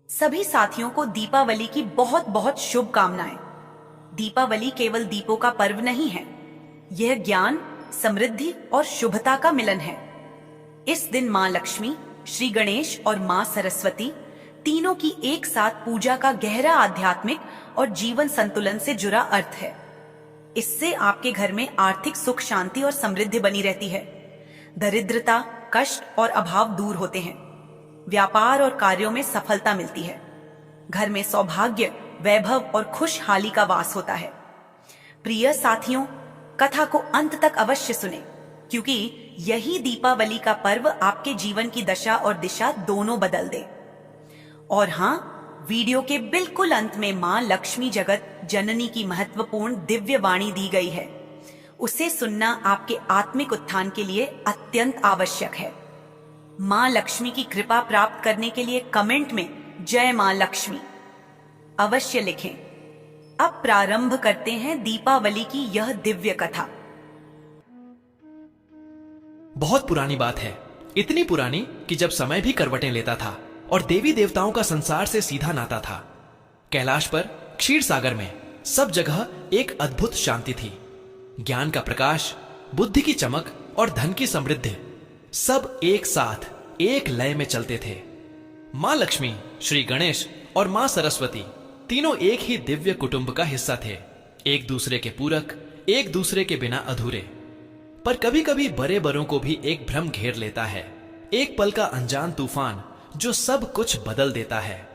सभी साथियों को दीपावली की बहुत बहुत शुभकामनाएं। दीपावली केवल दीपों का पर्व नहीं है, यह ज्ञान, समृद्धि और शुभता का मिलन है। इस दिन माँ लक्ष्मी, श्री गणेश और माँ सरस्वती तीनों की एक साथ पूजा का गहरा आध्यात्मिक और जीवन संतुलन से जुड़ा अर्थ है। इससे आपके घर में आर्थिक सुख, शांति और समृद्धि बनी रहती है। दरिद्रता, कष्ट और अभाव दूर होते हैं। व्यापार और कार्यों में सफलता मिलती है। घर में सौभाग्य, वैभव और खुशहाली का वास होता है। प्रिय साथियों, कथा को अंत तक अवश्य सुने, क्योंकि यही दीपावली का पर्व आपके जीवन की दशा और दिशा दोनों बदल दे। और हाँ, वीडियो के बिल्कुल अंत में माँ लक्ष्मी जगत जननी की महत्वपूर्ण दिव्य वाणी दी गई है। उसे सुनना आपके आत्मिक उत्थान के लिए अत्यंत आवश्यक है। माँ लक्ष्मी की कृपा प्राप्त करने के लिए कमेंट में जय माँ लक्ष्मी अवश्य लिखें। अब प्रारंभ करते हैं दीपावली की यह दिव्य कथा। बहुत पुरानी बात है, इतनी पुरानी कि जब समय भी करवटें लेता था और देवी देवताओं का संसार से सीधा नाता था। कैलाश पर क्षीर सागर में सब जगह एक अद्भुत शांति थी। ज्ञान का प्रकाश, बुद्धि की चमक और धन की समृद्धि सब एक साथ एक लय में चलते थे। मां लक्ष्मी, श्री गणेश और मां सरस्वती तीनों एक ही दिव्य कुटुंब का हिस्सा थे। एक दूसरे के पूरक, एक दूसरे के बिना अधूरे। पर कभी कभी बड़े बड़ों को भी एक भ्रम घेर लेता है, एक पल का अनजान तूफान जो सब कुछ बदल देता है।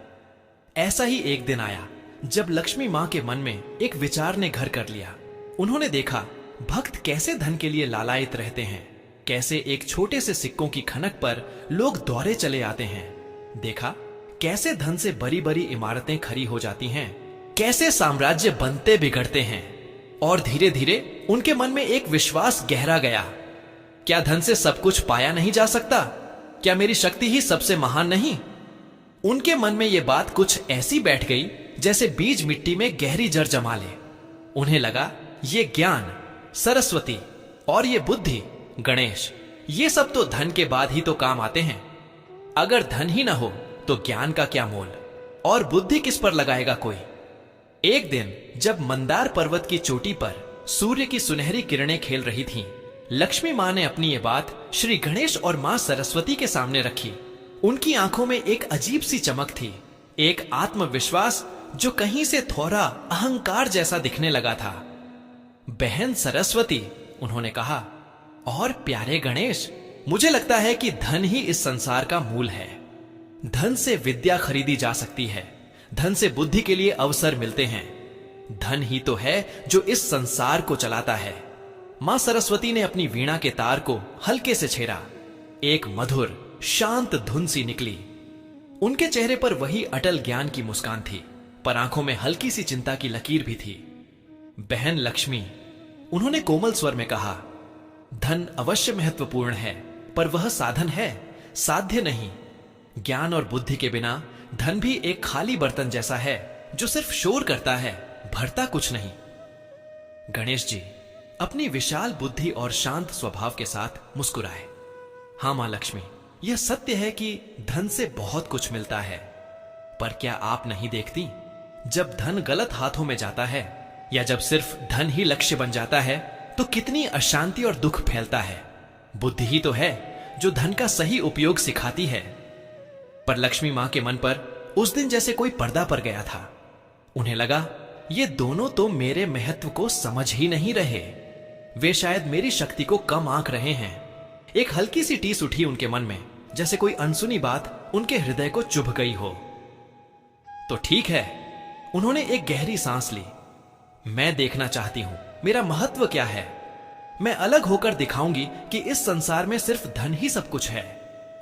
ऐसा ही एक दिन आया जब लक्ष्मी मां के मन में एक विचार ने घर कर लिया। उन्होंने देखा भक्त कैसे धन के लिए लालायित रहते हैं, कैसे एक छोटे से सिक्कों की खनक पर लोग दौड़े चले आते हैं। देखा कैसे धन से बड़ी बड़ी इमारतें खड़ी हो जाती हैं, कैसे साम्राज्य बनते बिगड़ते हैं। और धीरे धीरे उनके मन में एक विश्वास गहरा गया, क्या धन से सब कुछ पाया नहीं जा सकता? क्या मेरी शक्ति ही सबसे महान नहीं? उनके मन में यह बात कुछ ऐसी बैठ गई जैसे बीज मिट्टी में गहरी जड़ जमा ले। उन्हें लगा ये ज्ञान, सरस्वती और ये बुद्धि, गणेश, ये सब तो धन के बाद ही तो काम आते हैं। अगर धन ही ना हो तो ज्ञान का क्या मोल, और बुद्धि किस पर लगाएगा कोई? एक दिन जब मंदार पर्वत की चोटी पर सूर्य की सुनहरी किरणें खेल रही थीं, लक्ष्मी मां ने अपनी ये बात श्री गणेश और मां सरस्वती के सामने रखी। उनकी आंखों में एक अजीब सी चमक थी, एक आत्मविश्वास जो कहीं से थोड़ा अहंकार जैसा दिखने लगा था। बहन सरस्वती, उन्होंने कहा, और प्यारे गणेश, मुझे लगता है कि धन ही इस संसार का मूल है। धन से विद्या खरीदी जा सकती है, धन से बुद्धि के लिए अवसर मिलते हैं। धन ही तो है जो इस संसार को चलाता है। मां सरस्वती ने अपनी वीणा के तार को हल्के से छेड़ा। एक मधुर शांत धुन सी निकली। उनके चेहरे पर वही अटल ज्ञान की मुस्कान थी, पर आंखों में हल्की सी चिंता की लकीर भी थी। बहन लक्ष्मी, उन्होंने कोमल स्वर में कहा, धन अवश्य महत्वपूर्ण है, पर वह साधन है, साध्य नहीं। ज्ञान और बुद्धि के बिना धन भी एक खाली बर्तन जैसा है जो सिर्फ शोर करता है, भरता कुछ नहीं। गणेश जी अपनी विशाल बुद्धि और शांत स्वभाव के साथ मुस्कुराए। हां मां लक्ष्मी, यह सत्य है कि धन से बहुत कुछ मिलता है, पर क्या आप नहीं देखती, जब धन गलत हाथों में जाता है या जब सिर्फ धन ही लक्ष्य बन जाता है तो कितनी अशांति और दुख फैलता है। बुद्धि ही तो है जो धन का सही उपयोग सिखाती है। पर लक्ष्मी मां के मन पर उस दिन जैसे कोई पर्दा पड़ गया था। उन्हें लगा ये दोनों तो मेरे महत्व को समझ ही नहीं रहे, वे शायद मेरी शक्ति को कम आंक रहे हैं। एक हल्की सी टीस उठी उनके मन में, जैसे कोई अनसुनी बात उनके हृदय को चुभ गई हो। तो ठीक है, उन्होंने एक गहरी सांस ली। मैं देखना चाहती हूं मेरा महत्व क्या है। मैं अलग होकर दिखाऊंगी कि इस संसार में सिर्फ धन ही सब कुछ है।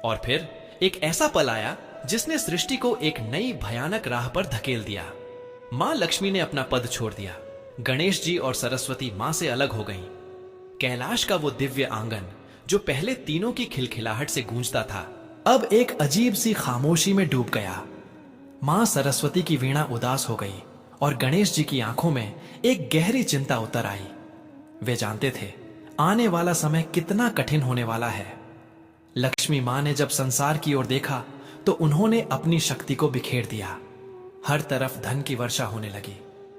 और फिर एक ऐसा पल आया जिसने सृष्टि को एक नई भयानक राह पर धकेल दिया। मां लक्ष्मी ने अपना पद छोड़ दिया। गणेश जी और सरस्वती मां से अलग हो गईं। कैलाश का वो दिव्य आंगन जो पहले तीनों की खिलखिलाहट से गूंजता था, अब एक अजीब सी खामोशी में डूब गया। मां सरस्वती की वीणा उदास हो गई और गणेश जी की आंखों में एक गहरी चिंता उतर आई। वे जानते थे आने वाला समय कितना कठिन होने वाला है। लक्ष्मी मां ने जब संसार की ओर देखा तो उन्होंने अपनी शक्ति को बिखेर दिया। हर तरफ धन की वर्षा होने लगी।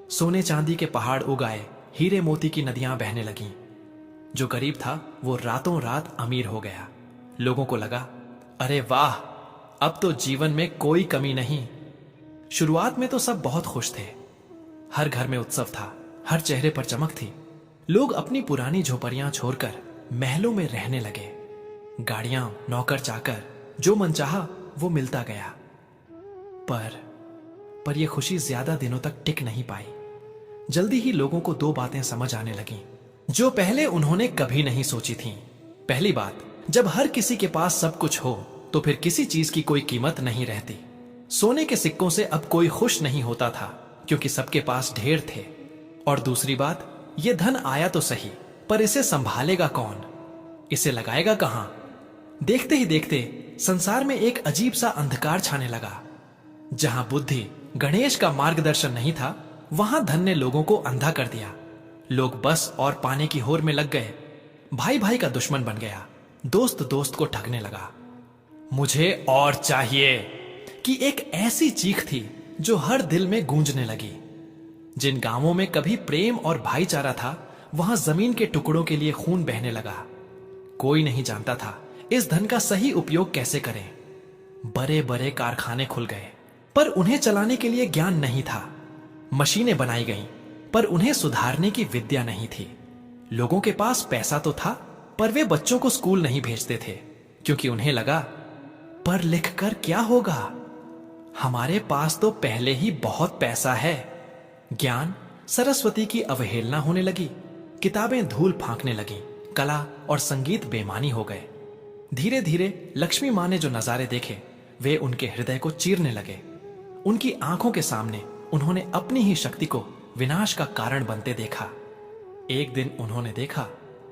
सोने चांदी के पहाड़ उगाए, हीरे मोती की नदियां बहने लगीं। जो गरीब था वो रातों रात अमीर हो गया। लोगों को लगा, अरे वाह, अब तो जीवन में कोई कमी नहीं। शुरुआत में तो सब बहुत खुश थे। हर घर में उत्सव था, हर चेहरे पर चमक थी। लोग अपनी पुरानी झोपड़ियां छोड़कर महलों में रहने लगे। गाड़ियां, नौकर चाकर, जो मन चाहा वो मिलता गया। पर यह खुशी ज्यादा दिनों तक टिक नहीं पाई। जल्दी ही लोगों को दो बातें समझ आने लगीं, जो पहले उन्होंने कभी नहीं सोची थीं। पहली बात, जब हर किसी के पास सब कुछ हो तो फिर किसी चीज की कोई कीमत नहीं रहती। सोने के सिक्कों से अब कोई खुश नहीं होता था, क्योंकि सबके पास ढेर थे। और दूसरी बात, यह धन आया तो सही, पर इसे संभालेगा कौन, इसे लगाएगा कहां? देखते ही देखते संसार में एक अजीब सा अंधकार छाने लगा। जहां बुद्धि, गणेश का मार्गदर्शन नहीं था, वहां धन ने लोगों को अंधा कर दिया। लोग बस और पाने की होर में लग गए। भाई भाई का दुश्मन बन गया, दोस्त दोस्त को ठगने लगा। मुझे और चाहिए कि एक ऐसी चीख थी जो हर दिल में गूंजने लगी। जिन गांवों में कभी प्रेम और भाईचारा था, वहां जमीन के टुकड़ों के लिए खून बहने लगा। कोई नहीं जानता था इस धन का सही उपयोग कैसे करें। बड़े बड़े कारखाने खुल गए, पर उन्हें चलाने के लिए ज्ञान नहीं था। मशीनें बनाई गईं, पर उन्हें सुधारने की विद्या नहीं थी। लोगों के पास पैसा तो था, पर वे बच्चों को स्कूल नहीं भेजते थे, क्योंकि उन्हें लगा, पर लिखकर क्या होगा? हमारे पास तो पहले ही बहुत पैसा है। ज्ञान, सरस्वती की अवहेलना होने लगी। किताबें धूल फांकने लगी। कला और संगीत बेमानी हो गए। धीरे धीरे लक्ष्मी मां ने जो नजारे देखे, वे उनके हृदय को चीरने लगे। उनकी आंखों के सामने उन्होंने अपनी ही शक्ति को विनाश का कारण बनते देखा। एक दिन उन्होंने देखा,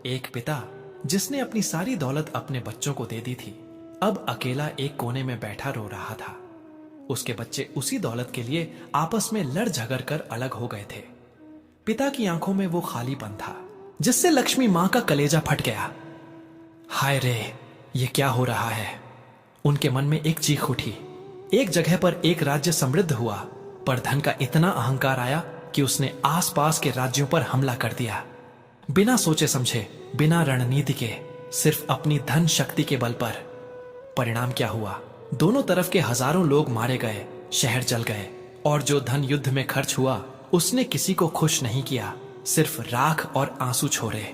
एक पिता जिसने अपनी सारी दौलत अपने बच्चों को दे दी थी, अब अकेला एक कोने में बैठा रो रहा था। उसके बच्चे उसी दौलत के लिए आपस में लड़ झगड़ कर अलग हो गए थे। पिता की आंखों में वो खालीपन था, जिससे लक्ष्मी मां का कलेजा फट गया। हाय रे, ये क्या हो रहा है? उनके मन में एक चीख उठी। एक जगह पर एक राज्य समृद्ध हुआ, पर धन का इतना अहंकार आया कि उसने आसपास के राज्यों पर हमला कर दिया। बिना सोचे समझे, बिना रणनीति के, सिर्फ अपनी धन शक्ति के बल पर। परिणाम क्या हुआ? दोनों तरफ के हजारों लोग मारे गए, शहर जल गए, और जो धन युद्ध में खर्च हुआ उसने किसी को खुश नहीं किया, सिर्फ राख और आंसू छोड़े।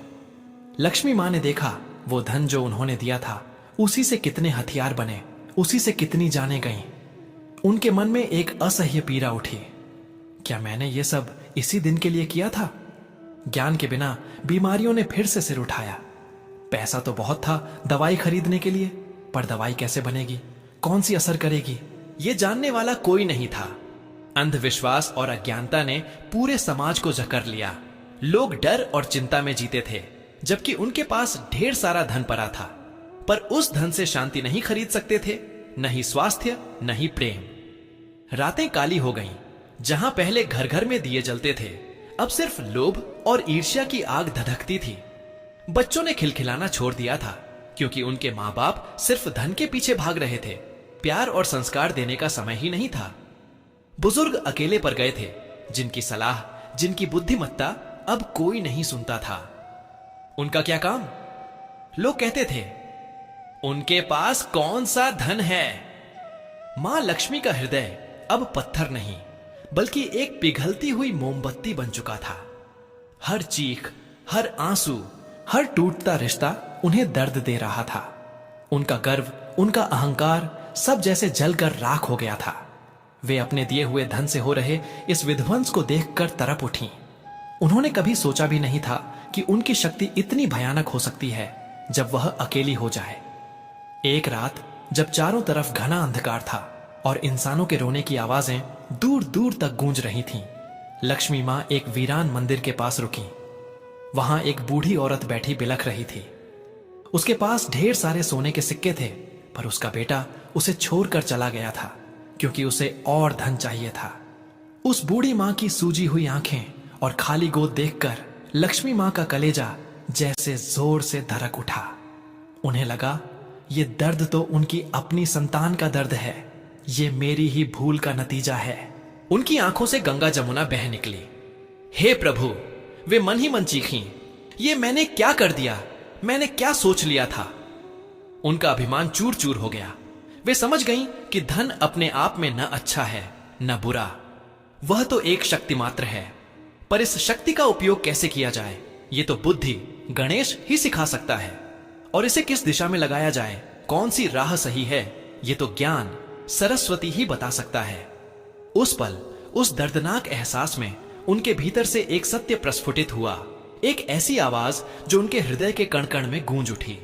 लक्ष्मी मां ने देखा, वो धन जो उन्होंने दिया था, उसी से कितने हथियार बने, उसी से कितनी जानें गईं। उनके मन में एक असह्य पीड़ा उठी। क्या मैंने ये सब इसी दिन के लिए किया था? ज्ञान के बिना बीमारियों ने फिर से सिर उठाया। पैसा तो बहुत था दवाई खरीदने के लिए, पर दवाई कैसे बनेगी, कौन सी असर करेगी, ये जानने वाला कोई नहीं था। अंधविश्वास और अज्ञानता ने पूरे समाज को जकड़ लिया। लोग डर और चिंता में जीते थे, जबकि उनके पास ढेर सारा धन पड़ा था, पर उस धन से शांति नहीं खरीद सकते थे, न ही स्वास्थ्य, न ही प्रेम। रातें काली हो गईं। जहां पहले घर घर में दिए जलते थे, अब सिर्फ लोभ और ईर्ष्या की आग धधकती थी। बच्चों ने खिलखिलाना छोड़ दिया था, क्योंकि उनके माँ बाप सिर्फ धन के पीछे भाग रहे थे। प्यार और संस्कार देने का समय ही नहीं था। बुजुर्ग अकेले पर गए थे, जिनकी सलाह, जिनकी बुद्धिमत्ता अब कोई नहीं सुनता था। उनका क्या काम? लोग कहते थे, उनके पास कौन सा धन है? मां लक्ष्मी का हृदय अब पत्थर नहीं, बल्कि एक पिघलती हुई मोमबत्ती बन चुका था। हर चीख, हर आंसू, हर टूटता रिश्ता उन्हें दर्द दे रहा था। उनका गर्व, उनका अहंकार सब जैसे जलकर राख हो गया था। वे अपने दिए हुए धन से हो रहे इस विध्वंस को देखकर तड़प उठी। उन्होंने कभी सोचा भी नहीं था कि उनकी शक्ति इतनी भयानक हो सकती है जब वह अकेली हो जाए। एक रात जब चारों तरफ घना अंधकार था और इंसानों के रोने की आवाजें दूर दूर तक गूंज रही थीं, लक्ष्मी मां एक वीरान मंदिर के पास रुकी। वहां एक बूढ़ी औरत बैठी बिलख रही थी। उसके पास ढेर सारे सोने के सिक्के थे, पर उसका बेटा उसे छोड़कर चला गया था, क्योंकि उसे और धन चाहिए था। उस बूढ़ी मां की सूजी हुई आंखें और खाली गोद देखकर लक्ष्मी मां का कलेजा जैसे जोर से धड़क उठा। उन्हें लगा, ये दर्द तो उनकी अपनी संतान का दर्द है। ये मेरी ही भूल का नतीजा है। उनकी आंखों से गंगा जमुना बह निकली। हे प्रभु, वे मन ही मन चीखीं, ये मैंने क्या कर दिया, मैंने क्या सोच लिया था। उनका अभिमान चूर चूर हो गया। वे समझ गईं कि धन अपने आप में न अच्छा है न बुरा, वह तो एक शक्ति मात्र है, पर इस शक्ति का उपयोग कैसे किया जाए ये तो बुद्धि गणेश ही सिखा सकता है, और इसे किस दिशा में लगाया जाए, कौन सी राह सही है, ये तो ज्ञान सरस्वती ही बता सकता है। उस पल, उस दर्दनाक एहसास में उनके भीतर से एक सत्य प्रस्फुटित हुआ, एक ऐसी आवाज जो उनके हृदय के कण कण में गूंज उठी।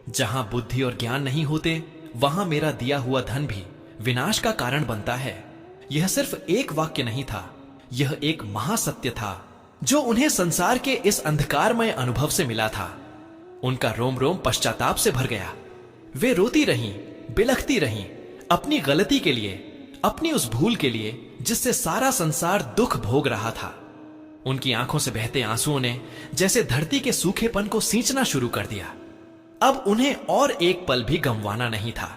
जहां बुद्धि और ज्ञान नहीं होते, वहां मेरा दिया हुआ धन भी विनाश का कारण बनता है। यह सिर्फ एक वाक्य नहीं था, यह एक महासत्य था जो उन्हें संसार के इस अंधकारमय अनुभव से मिला था। उनका रोम रोम पश्चाताप से भर गया। वे रोती रहीं, बिलखती रहीं, अपनी गलती के लिए, अपनी उस भूल के लिए जिससे सारा संसार दुख भोग रहा था। उनकी आंखों से बहते आंसुओं ने जैसे धरती के सूखेपन को सींचना शुरू कर दिया। अब उन्हें और एक पल भी गंवाना नहीं था।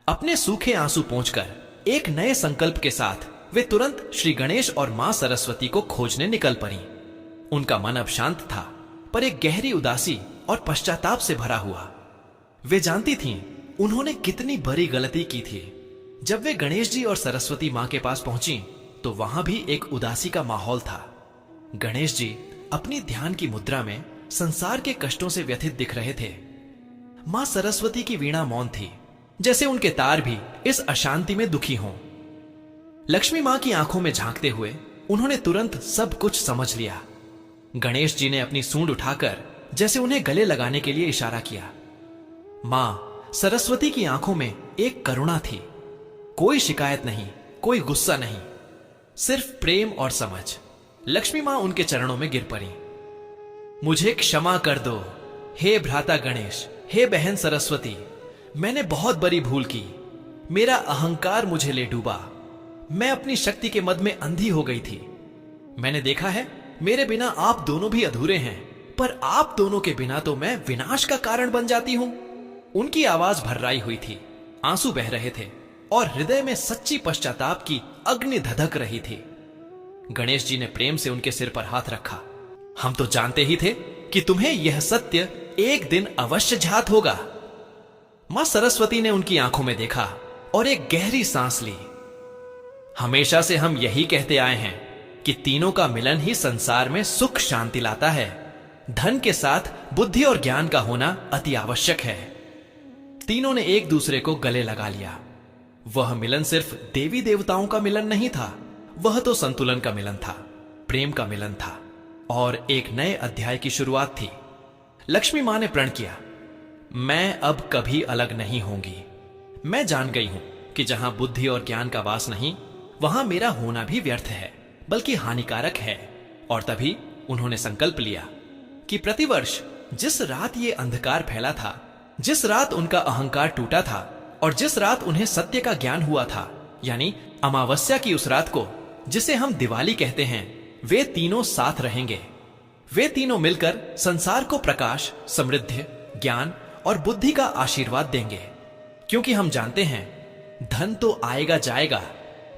अपने सूखे आंसू पोंछकर एक नए संकल्प के साथ वे तुरंत श्री गणेश और मां सरस्वती को खोजने निकल पड़ी। उनका मन अब शांत था, पर एक गहरी उदासी और पश्चाताप से भरा हुआ। वे जानती थीं उन्होंने कितनी बड़ी गलती की थी। जब वे गणेश जी और सरस्वती मां के पास पहुंची तो वहां भी एक उदासी का माहौल था। गणेश जी अपनी ध्यान की मुद्रा में संसार के कष्टों से व्यथित दिख रहे थे। मां सरस्वती की वीणा मौन थी, जैसे उनके तार भी इस अशांति में दुखी हों। लक्ष्मी मां की आंखों में झांकते हुए उन्होंने तुरंत सब कुछ समझ लिया। गणेश जी ने अपनी सूंड उठाकर जैसे उन्हें गले लगाने के लिए इशारा किया। मां सरस्वती की आंखों में एक करुणा थी, कोई शिकायत नहीं, कोई गुस्सा नहीं, सिर्फ प्रेम और समझ। लक्ष्मी मां उनके चरणों में गिर पड़ी। मुझे क्षमा कर दो, हे भ्राता गणेश, हे बहन सरस्वती, मैंने बहुत बड़ी भूल की। मेरा अहंकार मुझे ले डूबा। मैं अपनी शक्ति के मद में अंधी हो गई थी। मैंने देखा है मेरे बिना आप दोनों भी अधूरे हैं, पर आप दोनों के बिना तो मैं विनाश का कारण बन जाती हूं। उनकी आवाज भर्राई हुई थी, आंसू बह रहे थे और हृदय में सच्ची पश्चाताप की अग्नि धधक रही थी। गणेश जी ने प्रेम से उनके सिर पर हाथ रखा। हम तो जानते ही थे कि तुम्हें यह सत्य एक दिन अवश्य ज्ञात होगा। मां सरस्वती ने उनकी आंखों में देखा और एक गहरी सांस ली। हमेशा से हम यही कहते आए हैं कि तीनों का मिलन ही संसार में सुख शांति लाता है। धन के साथ बुद्धि और ज्ञान का होना अति आवश्यक है। तीनों ने एक दूसरे को गले लगा लिया। वह मिलन सिर्फ देवी देवताओं का मिलन नहीं था, वह तो संतुलन का मिलन था, प्रेम का मिलन था और एक नए अध्याय की शुरुआत थी। लक्ष्मी मां ने प्रण किया, मैं अब कभी अलग नहीं होंगी। मैं जान गई हूं कि जहां बुद्धि और ज्ञान का वास नहीं, वहां मेरा होना भी व्यर्थ है, बल्कि हानिकारक है। और तभी उन्होंने संकल्प लिया कि प्रतिवर्ष जिस रात ये अंधकार फैला था, जिस रात उनका अहंकार टूटा था और जिस रात उन्हें सत्य का ज्ञान हुआ था, यानी अमावस्या की उस रात को जिसे हम दिवाली कहते हैं, वे तीनों साथ रहेंगे। वे तीनों मिलकर संसार को प्रकाश, समृद्धि, ज्ञान और बुद्धि का आशीर्वाद देंगे। क्योंकि हम जानते हैं धन तो आएगा जाएगा,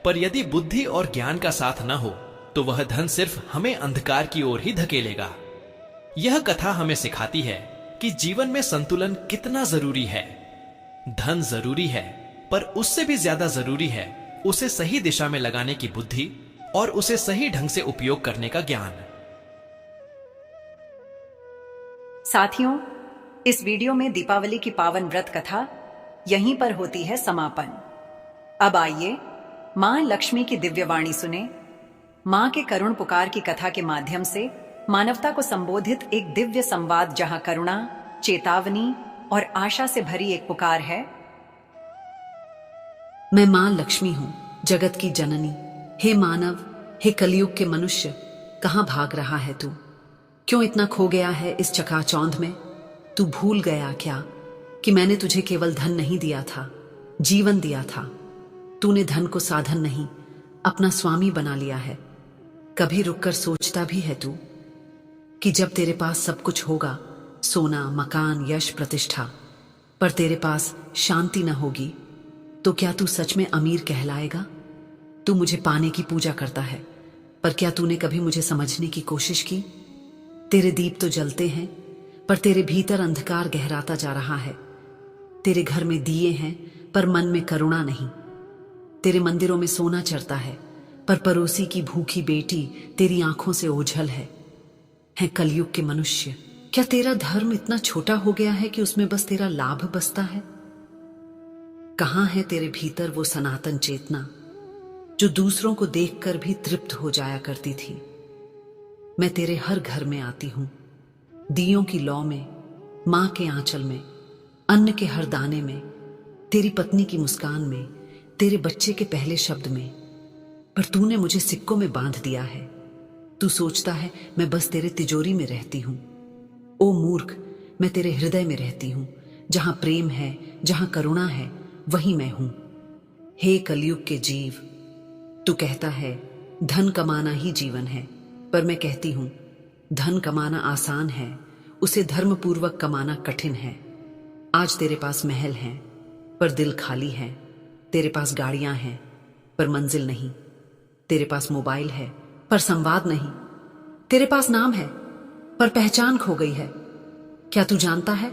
पर यदि बुद्धि और ज्ञान का साथ न हो तो वह धन सिर्फ हमें अंधकार की ओर ही धकेलेगा। यह कथा हमें सिखाती है कि जीवन में संतुलन कितना जरूरी है। धन जरूरी है, पर उससे भी ज्यादा जरूरी है उसे सही दिशा में लगाने की बुद्धि और उसे सही ढंग से उपयोग करने का ज्ञान। साथियों, इस वीडियो में दीपावली की पावन व्रत कथा यहीं पर होती है समापन। अब आइए मां लक्ष्मी की दिव्य वाणी सुने। मां के करुण पुकार की कथा के माध्यम से मानवता को संबोधित एक दिव्य संवाद, जहां करुणा, चेतावनी और आशा से भरी एक पुकार है। मैं मां लक्ष्मी हूं, जगत की जननी। हे मानव, हे कलयुग के मनुष्य, कहां भाग रहा है तू? क्यों इतना खो गया है इस चकाचौंध में? तू भूल गया क्या कि मैंने तुझे केवल धन नहीं दिया था, जीवन दिया था। तूने धन को साधन नहीं, अपना स्वामी बना लिया है। कभी रुककर सोचता भी है तू कि जब तेरे पास सब कुछ होगा, सोना, मकान, यश, प्रतिष्ठा, पर तेरे पास शांति न होगी, तो क्या तू सच में अमीर कहलाएगा? तू मुझे पाने की पूजा करता है, पर क्या तूने कभी मुझे समझने की कोशिश की? तेरे दीप तो जलते हैं, पर तेरे भीतर अंधकार गहराता जा रहा है। तेरे घर में दिए हैं, पर मन में करुणा नहीं। तेरे मंदिरों में सोना चढ़ता है, पर पड़ोसी की भूखी बेटी तेरी आंखों से ओझल है कलयुग के मनुष्य, क्या तेरा धर्म इतना छोटा हो गया है कि उसमें बस तेरा लाभ बसता है? कहां है तेरे भीतर वो सनातन चेतना जो दूसरों को देखकर भी तृप्त हो जाया करती थी? मैं तेरे हर घर में आती हूं, दियों की लौ में, मां के आंचल में, अन्न के हर दाने में, तेरी पत्नी की मुस्कान में, तेरे बच्चे के पहले शब्द में। पर तूने मुझे सिक्कों में बांध दिया है। तू सोचता है मैं बस तेरे तिजोरी में रहती हूं। ओ मूर्ख, मैं तेरे हृदय में रहती हूं। जहां प्रेम है, जहां करुणा है, वहीं मैं हूं। हे कलयुग के जीव, तू कहता है धन कमाना ही जीवन है, पर मैं कहती हूं धन कमाना आसान है, उसे धर्मपूर्वक कमाना कठिन है। आज तेरे पास महल हैं, पर दिल खाली है। तेरे पास गाड़ियां हैं, पर मंजिल नहीं। तेरे पास मोबाइल है, पर संवाद नहीं। तेरे पास नाम है, पर पहचान खो गई है। क्या तू जानता है,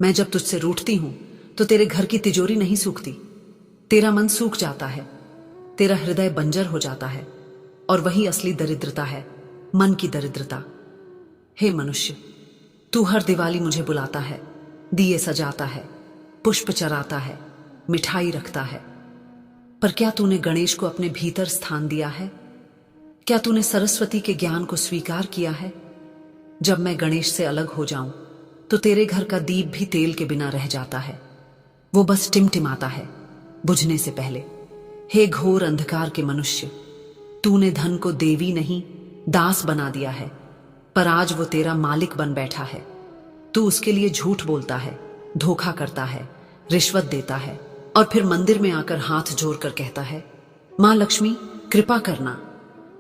मैं जब तुझसे रूठती हूं तो तेरे घर की तिजोरी नहीं सूखती, तेरा मन सूख जाता है, तेरा हृदय बंजर हो जाता है। और वही असली दरिद्रता है, मन की दरिद्रता। हे मनुष्य, तू हर दिवाली मुझे बुलाता है, दिए सजाता है, पुष्प चराता है, मिठाई रखता है, पर क्या तूने गणेश को अपने भीतर स्थान दिया है? क्या तूने सरस्वती के ज्ञान को स्वीकार किया है? जब मैं गणेश से अलग हो जाऊं तो तेरे घर का दीप भी तेल के बिना रह जाता है। वो बस टिमटिमाता है बुझने से पहले। हे घोर अंधकार के मनुष्य, तूने धन को देवी नहीं दास बना दिया है, पर आज वो तेरा मालिक बन बैठा है। तू उसके लिए झूठ बोलता है, धोखा करता है, रिश्वत देता है, और फिर मंदिर में आकर हाथ जोड़कर कहता है, मां लक्ष्मी कृपा करना।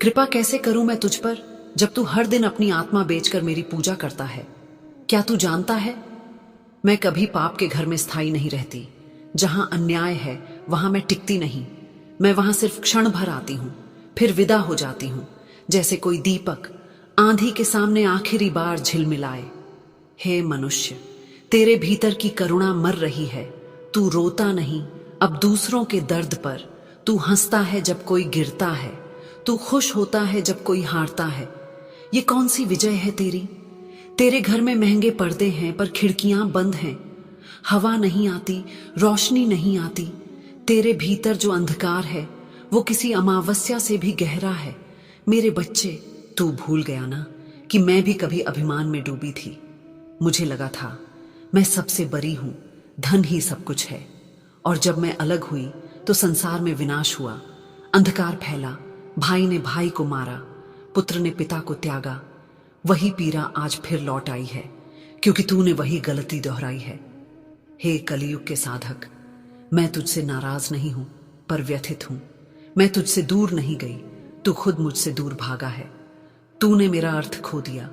कृपा कैसे करूं मैं तुझ पर, जब तू हर दिन अपनी आत्मा बेचकर मेरी पूजा करता है? क्या तू जानता है, मैं कभी पाप के घर में स्थायी नहीं रहती। जहां अन्याय है वहां मैं टिकती नहीं। मैं वहां सिर्फ क्षण भर आती हूं, फिर विदा हो जाती हूं, जैसे कोई दीपक आंधी के सामने आखिरी बार झिलमिलाए। हे मनुष्य, तेरे भीतर की करुणा मर रही है। तू रोता नहीं अब दूसरों के दर्द पर। तू हंसता है जब कोई गिरता है, तू खुश होता है जब कोई हारता है। ये कौन सी विजय है तेरी? तेरे घर में महंगे पर्दे हैं, पर खिड़कियां बंद हैं। हवा नहीं आती, रोशनी नहीं आती। तेरे भीतर जो अंधकार है वो किसी अमावस्या से भी गहरा है। मेरे बच्चे, तू भूल गया ना कि मैं भी कभी अभिमान में डूबी थी। मुझे लगा था मैं सबसे बड़ी हूं, धन ही सब कुछ है। और जब मैं अलग हुई तो संसार में विनाश हुआ, अंधकार फैला, भाई ने भाई को मारा, पुत्र ने पिता को त्यागा। वही पीड़ा आज फिर लौट आई है, क्योंकि तूने वही गलती दोहराई है। हे कलयुग के साधक, मैं तुझसे नाराज नहीं हूं, पर व्यथित हूं। मैं तुझसे दूर नहीं गई, तू खुद मुझसे दूर भागा है। तूने मेरा अर्थ खो दिया।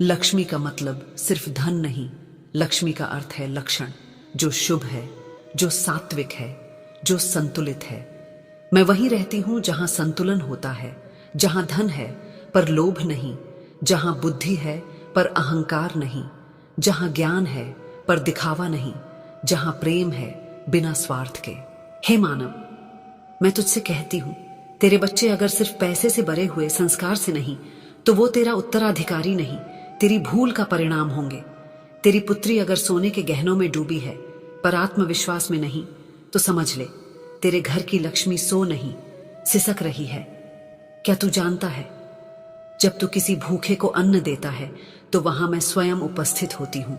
लक्ष्मी का मतलब सिर्फ धन नहीं, लक्ष्मी का अर्थ है लक्षण, जो शुभ है, जो सात्विक है, जो संतुलित है। मैं वहीं रहती हूं जहां संतुलन होता है, जहां धन है पर लोभ नहीं, जहां बुद्धि है पर अहंकार नहीं, जहां ज्ञान है पर दिखावा नहीं, जहां प्रेम है बिना स्वार्थ के। हे मानव, मैं तुझसे कहती हूं, तेरे बच्चे अगर सिर्फ पैसे से भरे हुए संस्कार से नहीं, तो वो तेरा उत्तराधिकारी नहीं, तेरी भूल का परिणाम होंगे। तेरी पुत्री अगर सोने के गहनों में डूबी है पर आत्मविश्वास में नहीं, तो समझ ले तेरे घर की लक्ष्मी सो नहीं, सिसक रही है। क्या तू जानता है, जब तू किसी भूखे को अन्न देता है तो वहां मैं स्वयं उपस्थित होती हूं।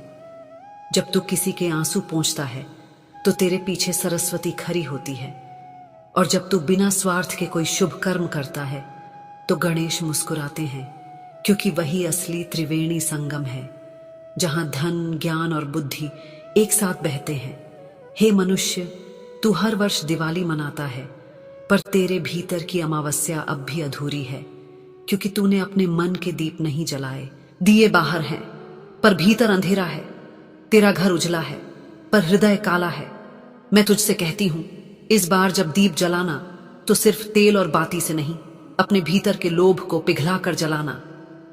जब तू किसी के आंसू पोंछता है तो तेरे पीछे सरस्वती खड़ी होती है। और जब तू बिना स्वार्थ के कोई शुभ कर्म करता है तो गणेश मुस्कुराते हैं, क्योंकि वही असली त्रिवेणी संगम है, जहां धन, ज्ञान और बुद्धि एक साथ बहते हैं। हे मनुष्य, तू हर वर्ष दिवाली मनाता है, पर तेरे भीतर की अमावस्या अब भी अधूरी है, क्योंकि तूने अपने मन के दीप नहीं जलाए। दिए बाहर हैं पर भीतर अंधेरा है। तेरा घर उजला है पर हृदय काला है। मैं तुझसे कहती हूं, इस बार जब दीप जलाना तो सिर्फ तेल और बाती से नहीं, अपने भीतर के लोभ को पिघला कर जलाना।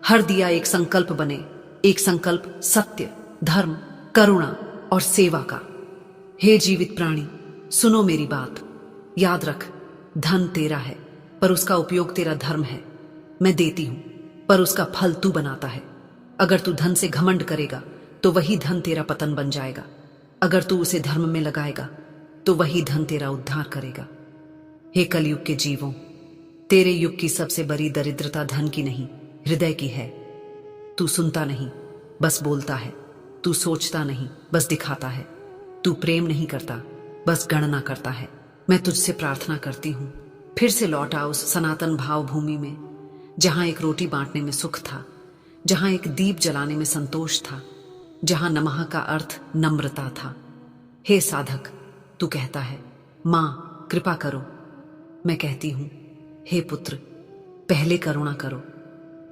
हर दिया एक संकल्प बने, एक संकल्प सत्य, धर्म, करुणा और सेवा का। हे जीवित प्राणी, सुनो मेरी बात। याद रख, धन तेरा है पर उसका उपयोग तेरा धर्म है। मैं देती हूं पर उसका फल तू बनाता है। अगर तू धन से घमंड करेगा तो वही धन तेरा पतन बन जाएगा। अगर तू उसे धर्म में लगाएगा तो वही धन तेरा उद्धार करेगा। हे कलयुग के जीवों, तेरे युग की सबसे बड़ी दरिद्रता धन की नहीं, हृदय की है। तू सुनता नहीं, बस बोलता है। तू सोचता नहीं, बस दिखाता है। तू प्रेम नहीं करता, बस गणना करता है। मैं तुझसे प्रार्थना करती हूं, फिर से लौट आ उस सनातन भाव भूमि में, जहां एक रोटी बांटने में सुख था, जहां एक दीप जलाने में संतोष था, जहां नमः का अर्थ नम्रता था। हे साधक, तू कहता है मां कृपा करो। मैं कहती हूं हे पुत्र, पहले करुणा करो,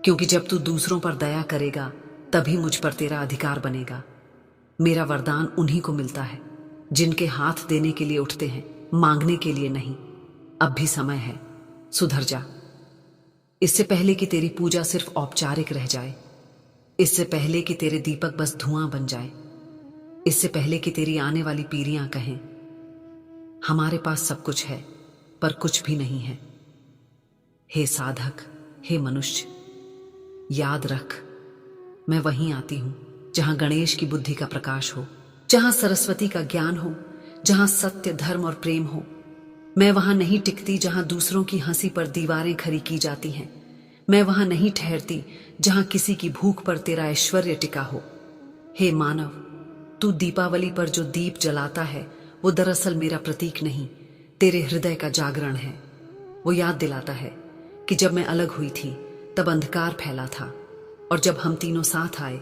क्योंकि जब तू दूसरों पर दया करेगा तभी मुझ पर तेरा अधिकार बनेगा। मेरा वरदान उन्हीं को मिलता है जिनके हाथ देने के लिए उठते हैं, मांगने के लिए नहीं। अब भी समय है, सुधर जा। इससे पहले कि तेरी पूजा सिर्फ औपचारिक रह जाए, इससे पहले कि तेरे दीपक बस धुआं बन जाए, इससे पहले कि तेरी आने वाली पीढ़ियां कहें हमारे पास सब कुछ है पर कुछ भी नहीं है। हे साधक, हे मनुष्य, याद रख, मैं वहीं आती हूं जहां गणेश की बुद्धि का प्रकाश हो, जहां सरस्वती का ज्ञान हो, जहां सत्य, धर्म और प्रेम हो। मैं वहां नहीं टिकती जहां दूसरों की हंसी पर दीवारें खड़ी की जाती हैं। मैं वहां नहीं ठहरती जहां किसी की भूख पर तेरा ऐश्वर्य टिका हो। हे मानव, तू दीपावली पर जो दीप जलाता है वो दरअसल मेरा प्रतीक नहीं, तेरे हृदय का जागरण है। वो याद दिलाता है कि जब मैं अलग हुई थी तब अंधकार फैला था, और जब हम तीनों साथ आए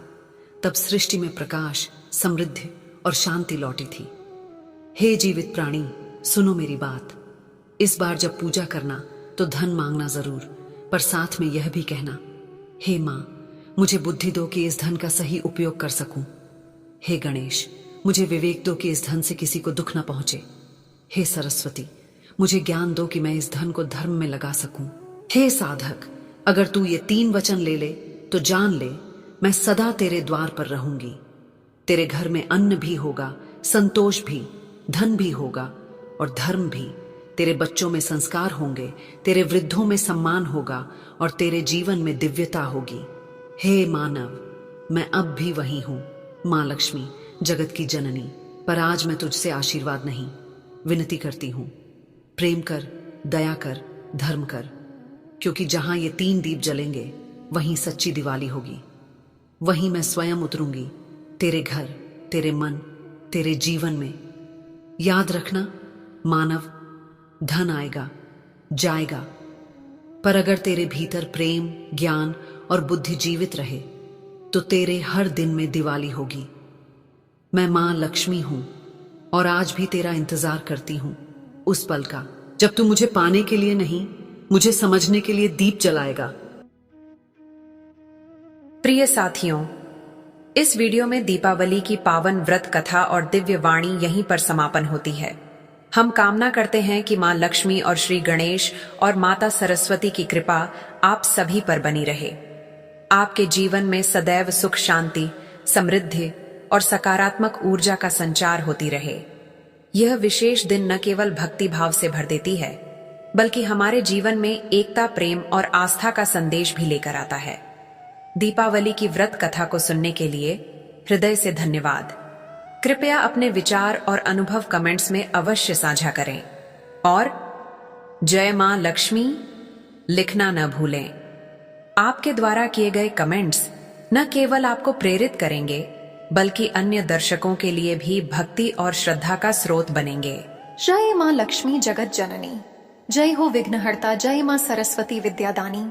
तब सृष्टि में प्रकाश, समृद्धि और शांति लौटी थी। हे जीवित प्राणी, सुनो मेरी बात। इस बार जब पूजा करना तो धन मांगना जरूर, पर साथ में यह भी कहना, हे मां, मुझे बुद्धि दो कि इस धन का सही उपयोग कर सकूं। हे गणेश, मुझे विवेक दो कि इस धन से किसी को दुख न पहुंचे। हे सरस्वती, मुझे ज्ञान दो कि मैं इस धन को धर्म में लगा सकूं। हे साधक, अगर तू ये 3 वचन ले ले तो जान ले, मैं सदा तेरे द्वार पर रहूंगी। तेरे घर में अन्न भी होगा, संतोष भी, धन भी होगा और धर्म भी। तेरे बच्चों में संस्कार होंगे, तेरे वृद्धों में सम्मान होगा और तेरे जीवन में दिव्यता होगी। हे मानव, मैं अब भी वही हूं, मां लक्ष्मी, जगत की जननी, पर आज मैं तुझसे आशीर्वाद नहीं, विनती करती हूं। प्रेम कर, दया कर, धर्म कर, क्योंकि जहां ये 3 दीप जलेंगे वहीं सच्ची दिवाली होगी। वहीं मैं स्वयं उतरूंगी तेरे घर, तेरे मन, तेरे जीवन में। याद रखना मानव, धन आएगा, जाएगा, पर अगर तेरे भीतर प्रेम, ज्ञान और बुद्धि जीवित रहे तो तेरे हर दिन में दिवाली होगी। मैं मां लक्ष्मी हूं और आज भी तेरा इंतजार करती हूं, उस पल का जब तू मुझे पाने के लिए नहीं, मुझे समझने के लिए दीप जलाएगा। प्रिय साथियों, इस वीडियो में दीपावली की पावन व्रत कथा और दिव्य वाणी यहीं पर समापन होती है। हम कामना करते हैं कि मां लक्ष्मी और श्री गणेश और माता सरस्वती की कृपा आप सभी पर बनी रहे। आपके जीवन में सदैव सुख, शांति, समृद्धि और सकारात्मक ऊर्जा का संचार होती रहे। यह विशेष दिन न केवल भक्ति भाव से भर देती है, बल्कि हमारे जीवन में एकता, प्रेम और आस्था का संदेश भी लेकर आता है। दीपावली की व्रत कथा को सुनने के लिए हृदय से धन्यवाद। कृपया अपने विचार और अनुभव कमेंट्स में अवश्य साझा करें और जय मां लक्ष्मी लिखना न भूलें। आपके द्वारा किए गए कमेंट्स न केवल आपको प्रेरित करेंगे, बल्कि अन्य दर्शकों के लिए भी भक्ति और श्रद्धा का स्रोत बनेंगे। जय मां लक्ष्मी जगत जननी, जय हो विघ्नहर्ता, जय मां सरस्वती विद्यादानी।